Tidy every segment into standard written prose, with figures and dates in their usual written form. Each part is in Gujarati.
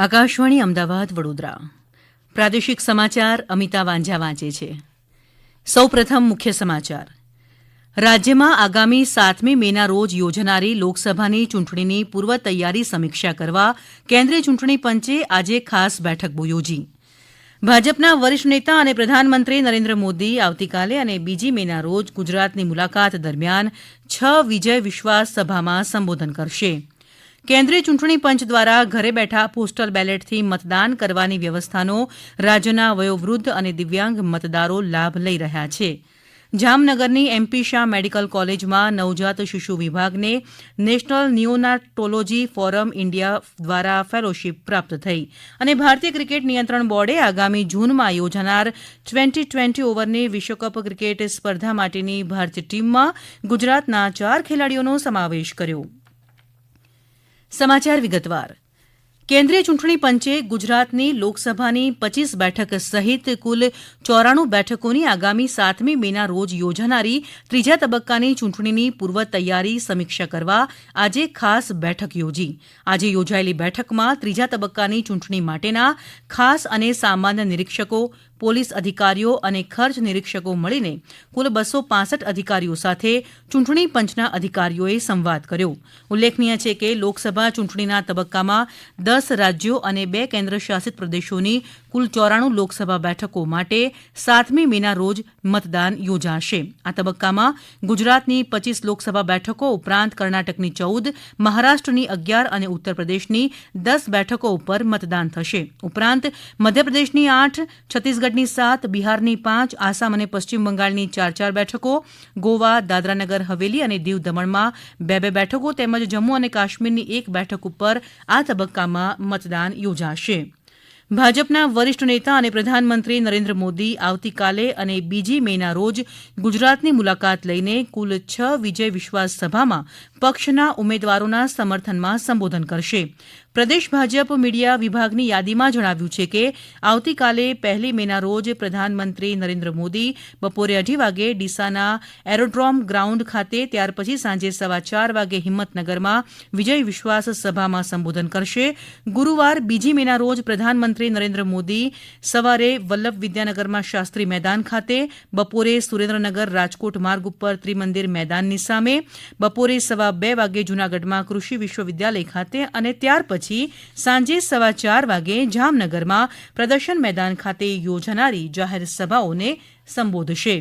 આકાશવાણી અમદાવાદ વડોદરા પ્રાદેશિક સમાચાર અમિતા વાંઝા વાંચે છે. સૌપ્રથમ મુખ્ય સમાચાર. રાજ્યમાં આગામી 7મી મેના રોજ યોજાનારી લોકસભાની ચૂંટણીની પૂર્વ તૈયારી સમીક્ષા કરવા કેન્દ્રીય ચૂંટણી પંચે આજે ખાસ બેઠક યોજી. ભાજપના વરિષ્ઠ નેતા અને પ્રધાનમંત્રી નરેન્દ્ર મોદી આવતીકાલે અને 2 મેના રોજ ગુજરાતની મુલાકાત દરમિયાન 6 વિજય વિશ્વાસ સભામાં સંબોધન કરશે. કેન્દ્રીય ચૂંટણી પંચ દ્વારા ઘરે બેઠા પોસ્ટલ બેલેટથી મતદાન કરવાની વ્યવસ્થાનો રાજ્યના વયોવૃદ્ધ અને દિવ્યાંગ મતદારો લાભ લઈ રહ્યા છે. જામનગરની એમપી શાહ મેડિકલ કોલેજમાં નવજાત શિશુ વિભાગને નેશનલ નિયોનાટોલોજી ફોરમ ઇન્ડિયા દ્વારા ફેલોશીપ પ્રાપ્ત થઈ અને ભારતીય ક્રિકેટ નિયંત્રણ બોર્ડે આગામી જૂનમાં યોજાનાર 2020 ઓવરની વિશ્વકપ ક્રિકેટ સ્પર્ધા માટેની ભારતીય ટીમમાં ગુજરાતના 4 ખેલાડીઓનો સમાવેશ કર્યો. સમાચાર વિગતવાર. કેન્દ્રીય ચૂંટણી પંચે ગુજરાતની લોકસભાની 25 બેઠક સહિત કુલ 94 બેઠકોની આગામી 7મી મેના રોજ યોજાનારી ત્રીજા તબક્કાની ચૂંટણીની પૂર્વ તૈયારી સમીક્ષા કરવા આજે ખાસ બેઠક યોજી. આજે યોજાયેલી બેઠકમાં ત્રીજા તબક્કાની ચૂંટણી માટેના ખાસ અને સામાન્ય નિરીક્ષકો, પોલીસ અધિકારીઓ અને ખર્ચ નિરીક્ષકો મળીને કુલ 265 અધિકારીઓ સાથે ચૂંટણી પંચના અધિકારીઓએ સંવાદ કર્યો. ઉલ્લેખનીય છે કે લોકસભા ચૂંટણીના તબક્કામાં 10 રાજ્યો અને 2 કેન્દ્રશાસિત પ્રદેશોની કુલ 94 લોકસભા બેઠકો માટે 7મી મેના રોજ મતદાન યોજાશે. આ તબક્કામાં ગુજરાતની 25 લોકસભા બેઠકો ઉપરાંત કર્ણાટકની 14, મહારાષ્ટ્રની 11 અને ઉત્તર પ્રદેશની 10 બેઠકો ઉપર મતદાન થશે. ઉપરાંત મધ્યપ્રદેશની 8, છત્તીસગઢ ની 7, બિહારની 5, આસામ અને પશ્ચિમ બંગાળની 4 બેઠકો, ગોવા, દાદરાનગર હવેલી અને દીવ દમણમાં 2 બેઠકો તેમજ જમ્મુ અને કાશ્મીરની 1 બેઠક ઉપર આ તબક્કામાં મતદાન યોજાશે. ભાજપના વરિષ્ઠ નેતા અને પ્રધાનમંત્રી નરેન્દ્ર મોદી આવતીકાલે અને 2 મેના રોજ ગુજરાતની મુલાકાત લઈને કુલ 6 વિજય વિશ્વાસ સભામાં પક્ષના ઉમેદવારોના સમર્થનમાં સંબોધન કરશે. પ્રદેશ ભાજપ મીડિયા વિભાગની યાદીમાં જણાવ્યું છે કે આવતીકાલે 1 મેના રોજ પ્રધાનમંત્રી નરેન્દ્ર મોદી બપોરે 2:30 વાગે ડીસાના એરોડ્રોમ ગ્રાઉન્ડ ખાતે, ત્યાર પછી સાંજે 4:15 વાગે હિંમતનગરમાં વિજય વિશ્વાસ સભામાં સંબોધન કરશે. ગુરુવાર 2 મેના રોજ પ્રધાનમંત્રી નરેન્દ્ર મોદી સવારે વલ્લભ વિદ્યાનગરમાં શાસ્ત્રી મેદાન ખાતે, બપોરે સુરેન્દ્રનગર રાજકોટ માર્ગ ઉપર ત્રિમંદિર મેદાનની સામે, બપોરે 2:15 વાગે જૂનાગઢમાં કૃષિ વિશ્વવિદ્યાલય ખાતે અને ત્યાર પછી સાંજે 4:15 વાગે જામનગરમાં પ્રદર્શન મેદાન ખાતે યોજાનારી જાહેર સભાઓને સંબોધશે.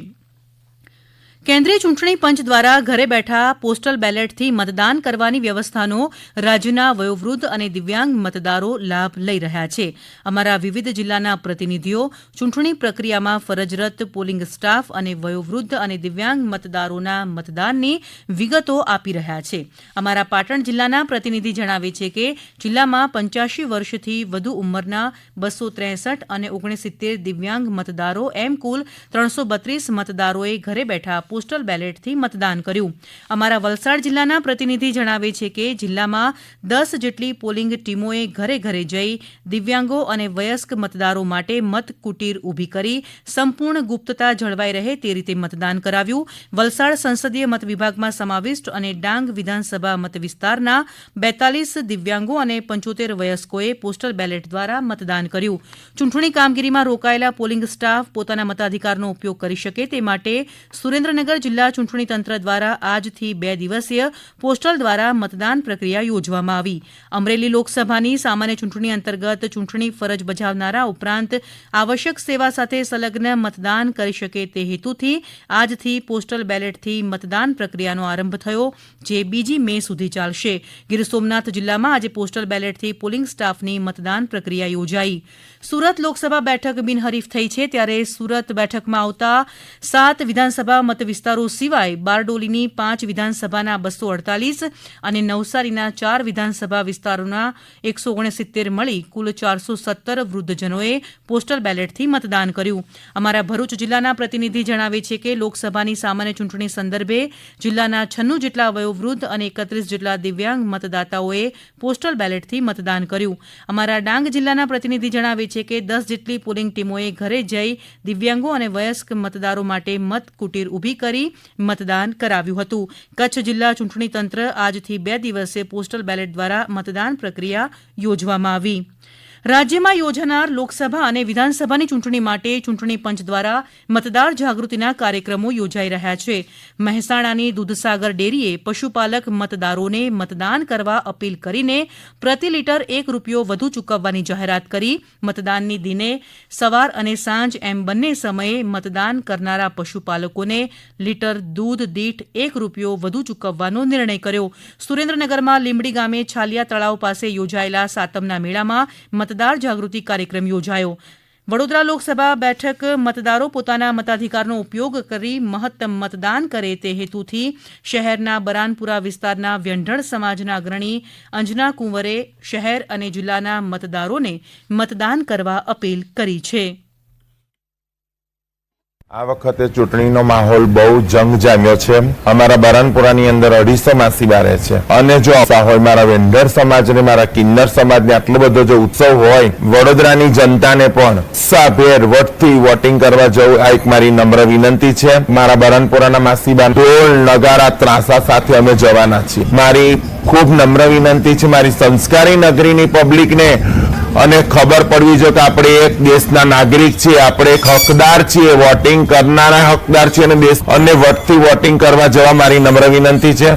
કેન્દ્રીય ચૂંટણી પંચ દ્વારા ઘરે બેઠા પોસ્ટલ બેલેટથી મતદાન કરવાની વ્યવસ્થાનો રાજ્યના વયોવૃદ્ધ અને દિવ્યાંગ મતદારો લાભ લઈ રહ્યા છે. અમારા વિવિધ જિલ્લાના પ્રતિનિધિઓ ચૂંટણી પ્રક્રિયામાં ફરજરત પોલિંગ સ્ટાફ અને વયોવૃદ્ધ અને દિવ્યાંગ મતદારોના મતદાનની વિગતો આપી રહ્યા છે. અમારા પાટણ જિલ્લાના પ્રતિનિધિ જણાવે છે કે જિલ્લામાં 85 વર્ષથી વધુ ઉંમરના 263 અને 69 દિવ્યાંગ મતદારો એમ કુલ 332 મતદારોએ ઘરે બેઠા પોસ્ટલ બેલેટથી મતદાન કર્યું. અમારા વલસાડ જિલ્લાના પ્રતિનિધિ જણાવે છે કે જિલ્લામાં 10 જેટલી પોલિંગ ટીમોએ ઘરે ઘરે જઈ દિવ્યાંગો અને વયસ્ક મતદારો માટે મતકુટીર ઊભી કરી સંપૂર્ણ ગુપ્તતા જળવાઈ રહે તે રીતે મતદાન કરાવ્યું. વલસાડ સંસદીય મત વિભાગમાં સમાવિષ્ટ અને ડાંગ વિધાનસભા મત વિસ્તારના 42 દિવ્યાંગો અને 75 વયસ્કોએ પોસ્ટલ બેલેટ દ્વારા મતદાન કર્યું. ચૂંટણી કામગીરીમાં રોકાયેલા પોલિંગ સ્ટાફ પોતાના મતાધિકારનો ઉપયોગ કરી શકે તે માટે સુરેન્દ્રનગર જિલ્લા ચૂંટણી તંત્ર દ્વારા આજથી 2 દિવસીય પોસ્ટલ દ્વારા મતદાન પ્રક્રિયા યોજવામાં આવી. અમરેલી લોકસભાની સામાન્ય ચૂંટણી અંતર્ગત ચૂંટણી ફરજ બજાવનારા ઉપરાંત આવશ્યક સેવા સાથે સંલગ્ન મતદાન કરી શકે તે હેતુથી આજથી પોસ્ટલ બેલેટથી મતદાન પ્રક્રિયાનો આરંભ થયો, જે 2 મે સુધી ચાલશે. ગીર સોમનાથ જિલ્લામાં આજે પોસ્ટલ બેલેટથી પોલિંગ સ્ટાફની મતદાન પ્રક્રિયા યોજાઈ. સુરત લોકસભા બેઠક બિનહરીફ થઈ છે, ત્યારે સુરત બેઠકમાં આવતા 7 વિધાનસભા મત વિસ્તારો સિવાય બારડોલીની 5 વિધાનસભાના 248 અને નવસારીના 4 વિધાનસભા વિસ્તારોના 169 મળી કુલ 417 વૃદ્ધજનોએ પોસ્ટલ બેલેટથી મતદાન કર્યું. અમારા ભરૂચ જિલ્લાના પ્રતિનિધિ જણાવે છે કે લોકસભાની સામાન્ય ચૂંટણી સંદર્ભે જિલ્લાના 96 જેટલા વયોવૃદ્ધ અને 31 જેટલા દિવ્યાંગ મતદાતાઓએ પોસ્ટલ બેલેટથી મતદાન કર્યું. અમારા ડાંગ જિલ્લાના પ્રતિનિધિ જણાવે છે કે 10 જેટલી પોલિંગ ટીમોએ ઘરે જઈ દિવ્યાંગો અને વયસ્ક મતદારો માટે મતકુટીર ઊભી કરી મતદાન કરાવ્યું હતું. કચ્છ જિલ્લા ચૂંટણી તંત્ર આજથી 2 દિવસે પોસ્ટલ બેલેટ દ્વારા મતદાન પ્રક્રિયા યોજવામાં આવી. રાજ્યમાં યોજાનાર લોકસભા અને વિધાનસભાની ચૂંટણી માટે ચૂંટણી પંચ દ્વારા મતદાર જાગૃતિના કાર્યક્રમો યોજાઈ રહ્યા છે. મહેસાણાની દૂધસાગર ડેરીએ પશુપાલક મતદારોને મતદાન કરવા અપીલ કરીને પ્રતિ લીટર ₹1 વધુ ચૂકવવાની જાહેરાત કરી. મતદાનની દિને સવાર અને સાંજ એમ બંને સમયે મતદાન કરનારા પશુપાલકોને લીટર દૂધ દીઠ ₹1 વધુ ચૂકવવાનો નિર્ણય કર્યો. સુરેન્દ્રનગરમાં લીંબડી ગામે છાલિયા તળાવ પાસે યોજાયેલા સાતમના મેળામાં મતદાર જાગૃતિ કાર્યક્રમ યોજાયો. વડોદરા લોકસભા બેઠક મતદારો પોતાના મતાધિકારનો ઉપયોગ કરી મહત્તમ મતદાન કરે તે હેતુથી શહેરના બરાનપુરા વિસ્તારના વ્યંઢળ સમાજના અગ્રણી અંજના કુંવરે શહેર અને જિલ્લાના મતદારોને મતદાન કરવા અપીલ કરી છે. આ વખતે ચૂંટણીનો માહોલ બહુ જંગ જામ્યો છે. અમારા બરાનપુરાની અંદર 250 માસીબા રહે છે અને જો હોય મારા વેંઢર સમાજને મારા કિન્નર સમાજને આટલો બધો જો ઉત્સવ હોય, વડોદરાની જનતાને પણ ઉત્સાહભેર વટથી વોટિંગ કરવા જવું આ એક મારી નમ્ર વિનંતી છે. મારા બરાનપુરાના માસીબા ઢોલ નગારા ત્રાસા સાથે અમે જવાના છીએ. મારી ખૂબ નમ્ર વિનંતી છે મારી સંસ્કારી નગરીની પબ્લિકને અને ખબર પડવી જોઈએ કે આપણે એક દેશના નાગરિક છીએ, આપણે એક હકદાર છીએ, વોટિંગ કરનારા હકદાર છીએ અને દેશ અને વટથી વોટિંગ કરવા જવા મારી નમ્ર વિનંતી છે.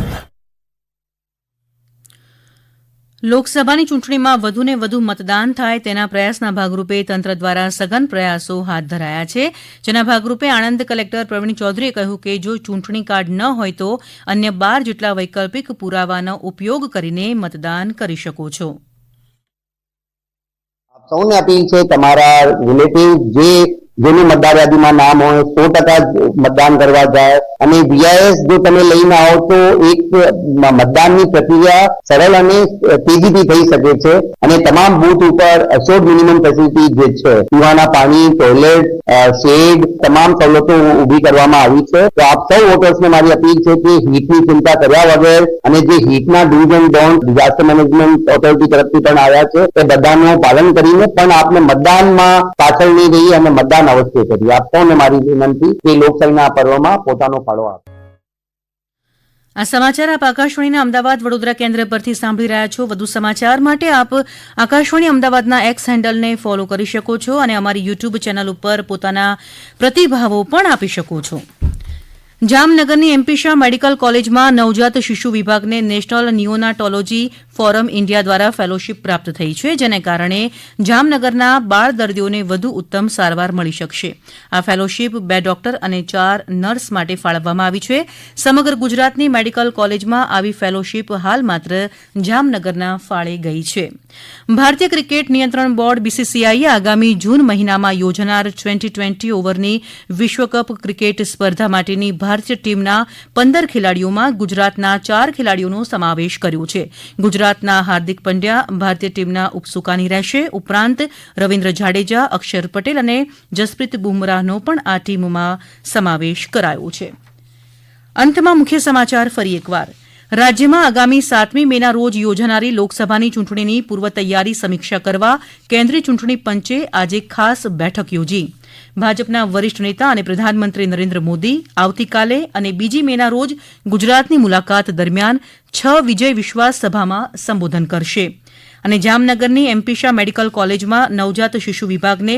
લોકસભાની ચૂંટણીમાં વધુને વધુ મતદાન થાય તેના પ્રયાસના ભાગરૂપે તંત્ર દ્વારા સઘન પ્રયાસો હાથ ધરાયા છે. જેના ભાગરૂપે આણંદ કલેક્ટર પ્રવીણ ચૌધરીએ કહ્યું કે જો ચૂંટણી કાર્ડ ન હોય તો અન્ય 12 જેટલા વૈકલ્પિક પુરાવાનો ઉપયોગ કરીને મતદાન કરી શકો છો. સૌને અપીલ છે તમારા રિલેટિવ જેનું મતદાર યાદીમાં નામ હોય 100% મતદાન કરવા જાય અને વીઆઈએસ જો તમે લઈને આવો તો એક મતદાનની પ્રક્રિયા સરળ અને તેજીથી થઈ શકે છે અને તમામ બૂથ ઉપર અસોર્ડ મિનિમમ ફેસિલિટી જે છે પીવાના પાણી, ટોયલેટ, શેડ તમામ સવલતો ઊભી કરવામાં આવી છે. તો આપ સૌ વોટર્સને મારી અપીલ છે કે હીટની ચિંતા કર્યા વગર અને જે હીટના do's and don't disaster management authority તરફથી પણ આવ્યા છે એ બધાનું પાલન કરીને પણ આપને મતદાનમાં પાછળ નહીં રહી અને મતદાન અવશ્ય કરી. આપ સૌને મારી વિનંતી કે લોકશાહીના પર્વમાં પોતાનો ફાળો આપે. આ સમાચાર આપ આકાશવાણીના અમદાવાદ વડોદરા કેન્દ્ર પરથી સાંભળી રહ્યા છો. વધુ સમાચાર માટે આપ આકાશવાણી અમદાવાદના એક્સ હેન્ડલને ફોલો કરી શકો છો અને અમારી યુટ્યુબ ચેનલ ઉપર પોતાના પ્રતિભાવો પણ આપી શકો છો. જામનગરની એમપી શાહ મેડિકલ કોલેજમાં નવજાત શિશુ વિભાગને નેશનલ નિયોનાટોલોજી ફોરમ ઇન્ડિયા દ્વારા ફેલોશીપ પ્રાપ્ત થઈ છે, જેને કારણે જામનગરના બાળ દર્દીઓને વધુ ઉત્તમ સારવાર મળી શકશે. આ ફેલોશીપ 2 ડોક્ટર અને 4 નર્સ માટે ફાળવવામાં આવી છે. સમગ્ર ગુજરાતની મેડિકલ કોલેજમાં આવી ફેલોશીપ હાલ માત્ર જામનગરના ફાળે ગઈ છે. ભારતીય ક્રિકેટ નિયંત્રણ બોર્ડ બીસીસીઆઈએ આગામી જૂન મહિનામાં યોજાનાર 2020 ઓવરની વિશ્વકપ ક્રિકેટ સ્પર્ધા માટેની ભારતીય ટીમના 15 ખેલાડીઓમાં ગુજરાતના 4 ખેલાડીઓનો સમાવેશ કર્યો છે. ગુજરાતના હાર્દિક પંડ્યા ભારતીય ટીમના ઉપસુકાની રહેશે. ઉપરાંત રવિન્દ્ર જાડેજા, અક્ષર પટેલ અને જસપ્રીત બુમરાહનો પણ આ ટીમમાં સમાવેશ કરાયો છે. અંતમાં મુખ્ય સમાચાર ફરી એકવાર. રાજ્યમાં આગામી 7મી મેના રોજ યોજાનારી લોકસભાની ચૂંટણીની પૂર્વ તૈયારી સમીક્ષા કરવા કેન્દ્રીય ચૂંટણી પંચે આજે ખાસ બેઠક યોજી. ભાજપના વરિષ્ઠ નેતા અને પ્રધાનમંત્રી નરેન્દ્ર મોદી આવતીકાલે અને 2 મેના રોજ ગુજરાતની મુલાકાત દરમિયાન 6 વિજય વિશ્વાસ સભામાં સંબોધન કરશે. અને જામનગરની એમપી શાહ મેડિકલ કોલેજમાં નવજાત શિશુ વિભાગને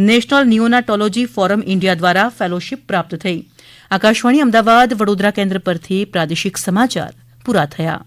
નેશનલ નિયોનાટોલોજી ફોરમ ઇન્ડિયા દ્વારા ફેલોશીપ પ્રાપ્ત થઈ. આકાશવાણી અમદાવાદ વડોદરા કેન્દ્ર પરથી પ્રાદેશિક સમાચાર પૂરા થયા.